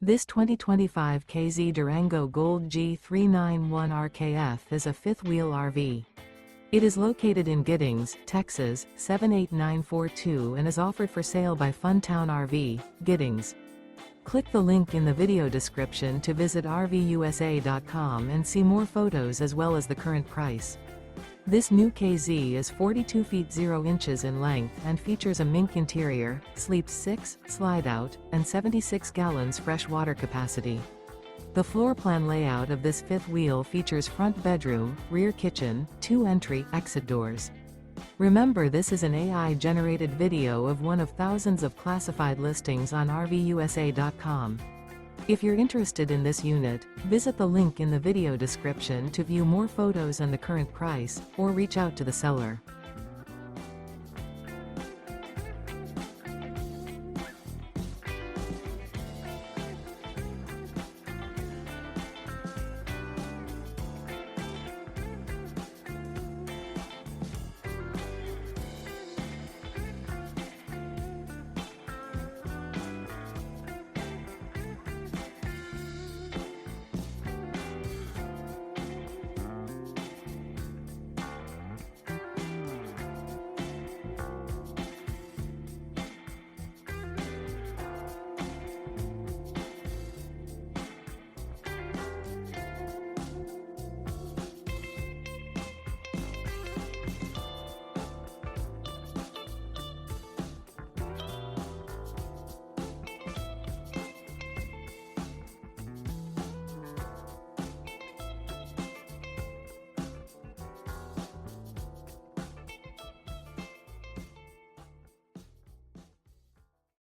This 2025 K-Z Durango Gold G391RKF is a fifth-wheel RV. It is located in Giddings, Texas, 78942 and is offered for sale by Funtown RV, Giddings. Click the link in the video description to visit RVUSA.com and see more photos as well as the current price. This new K-Z is 42 feet 0 inches in length and features a MINK interior, sleeps 6, slide-out, and 76 gallons fresh water capacity. The floor plan layout of this fifth wheel features front bedroom, rear kitchen, 2 entry/exit doors. Remember, this is an AI-generated video of one of thousands of classified listings on RVUSA.com. If you're interested in this unit, visit the link in the video description to view more photos and the current price, or reach out to the seller.